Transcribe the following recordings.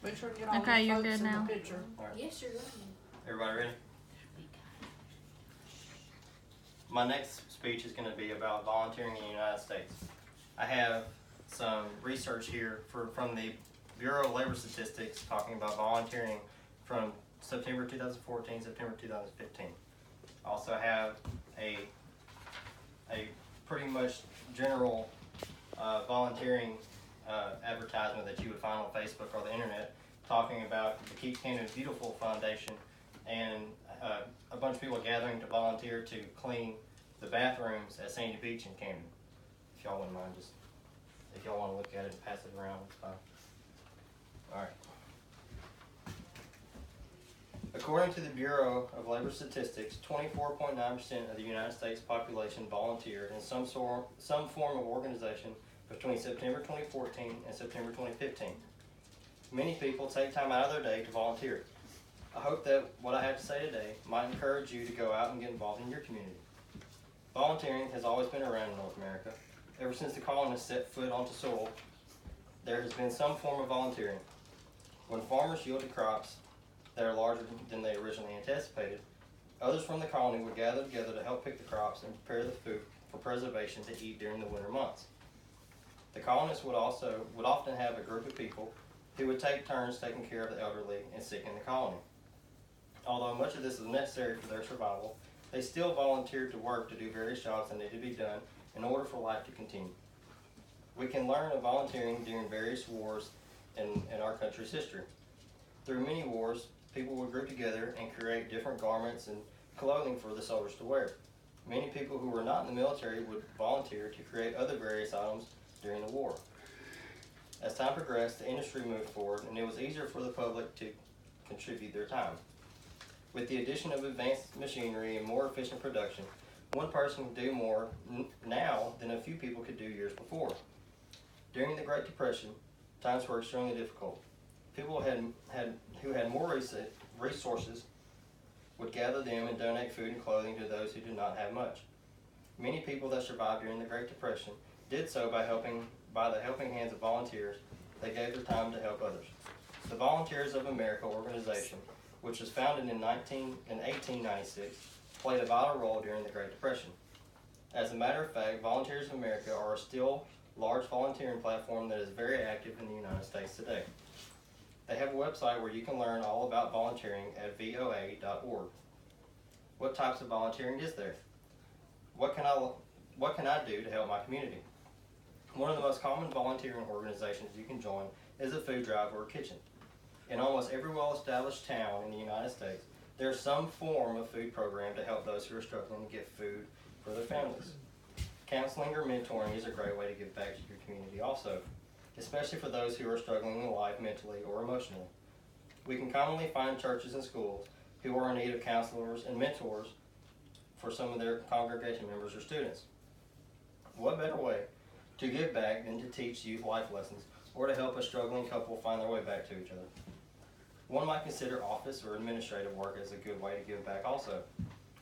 Make sure to get all Okay, the you're folks good in now. the picture. Yes, you're right. Everybody ready? My next speech is going to be about volunteering in the United States. I have some research here from the Bureau of Labor Statistics talking about volunteering from September 2014, September 2015. I also have a pretty much general volunteering advertisement that you would find on Facebook or the internet talking about the Keep Camden Beautiful Foundation and a bunch of people gathering to volunteer to clean the bathrooms at Sandy Beach in Camden. If y'all wouldn't mind, just if y'all want to look at it and pass it around, it's fine. All right. According to the Bureau of Labor Statistics, 24.9% of the United States population volunteered in some form of organization between September 2014 and September 2015. Many people take time out of their day to volunteer. I hope that what I have to say today might encourage you to go out and get involved in your community. Volunteering has always been around in North America. Ever since the colonists set foot onto soil, there has been some form of volunteering. When farmers yielded crops that are larger than they originally anticipated, others from the colony would gather together to help pick the crops and prepare the food for preservation to eat during the winter months. The colonists would often have a group of people who would take turns taking care of the elderly and sick in the colony. Although much of this was necessary for their survival, they still volunteered to work to do various jobs that needed to be done in order for life to continue. We can learn of volunteering during various wars in our country's history. Through many wars, people would group together and create different garments and clothing for the soldiers to wear. Many people who were not in the military would volunteer to create other various items during the war. As time progressed, the industry moved forward and it was easier for the public to contribute their time. With the addition of advanced machinery and more efficient production, one person can do more now than a few people could do years before. During the Great Depression, times were extremely difficult. People who had more resources would gather them and donate food and clothing to those who did not have much. Many people that survived during the Great Depression did so by the helping hands of volunteers. They gave their time to help others. The Volunteers of America organization, which was founded in 1896, played a vital role during the Great Depression. As a matter of fact, Volunteers of America are a still large volunteering platform that is very active in the United States today. They have a website where you can learn all about volunteering at voa.org. What types of volunteering is there? What can I do to help my community? One of the most common volunteering organizations you can join is a food drive or a kitchen. In almost every well-established town in the United States, there is some form of food program to help those who are struggling to get food for their families. Counseling or mentoring is a great way to give back to your community also, especially for those who are struggling in life mentally or emotionally. We can commonly find churches and schools who are in need of counselors and mentors for some of their congregation members or students. What better way to give back than to teach youth life lessons or to help a struggling couple find their way back to each other? One might consider office or administrative work as a good way to give back also.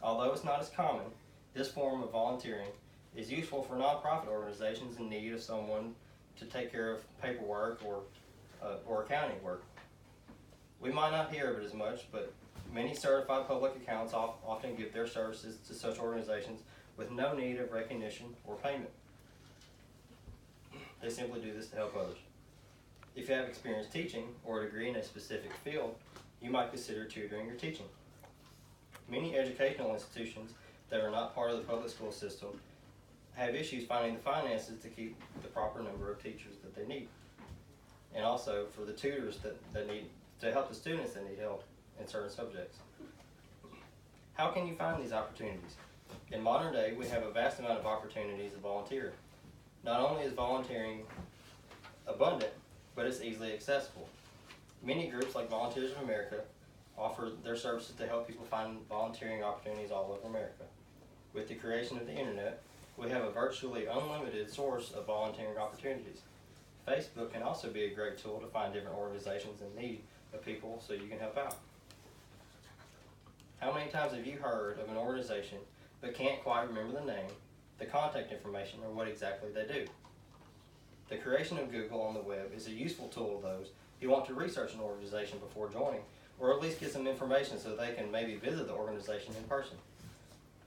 Although it's not as common, this form of volunteering is useful for nonprofit organizations in need of someone to take care of paperwork or accounting work. We might not hear of it as much, but many certified public accountants often give their services to such organizations with no need of recognition or payment. They simply do this to help others. If you have experience teaching or a degree in a specific field, you might consider tutoring or teaching. Many educational institutions that are not part of the public school system have issues finding the finances to keep the proper number of teachers that they need. And also for the tutors that need to help the students that need help in certain subjects. How can you find these opportunities? In modern day, we have a vast amount of opportunities to volunteer. Not only is volunteering abundant, but it's easily accessible. Many groups like Volunteers of America offer their services to help people find volunteering opportunities all over America. With the creation of the internet, we have a virtually unlimited source of volunteering opportunities. Facebook can also be a great tool to find different organizations in need of people so you can help out. How many times have you heard of an organization but can't quite remember the name, the contact information, or what exactly they do? The creation of Google on the web is a useful tool of those You want to research an organization before joining, or at least get some information so they can maybe visit the organization in person.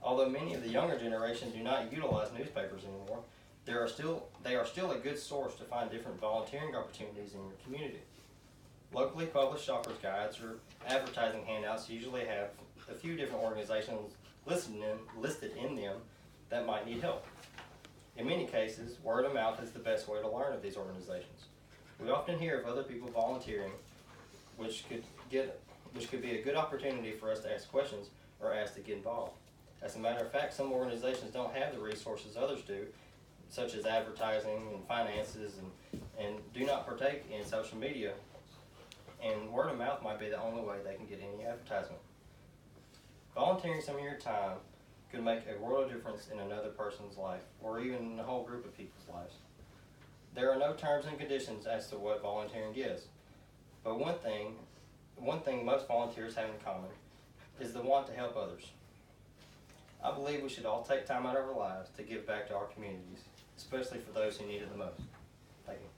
Although many of the younger generation do not utilize newspapers anymore, they are still a good source to find different volunteering opportunities in your community. Locally published shopper's guides or advertising handouts usually have a few different organizations listed in them that might need help. In many cases, word of mouth is the best way to learn of these organizations. We often hear of other people volunteering, which could be a good opportunity for us to ask questions or ask to get involved. As a matter of fact, some organizations don't have the resources others do, such as advertising and finances, and do not partake in social media. And word of mouth might be the only way they can get any advertisement. Volunteering some of your time could make a world of difference in another person's life, or even in a whole group of people's lives. There are no terms and conditions as to what volunteering is, but one thing most volunteers have in common is the want to help others. I believe we should all take time out of our lives to give back to our communities, especially for those who need it the most. Thank you.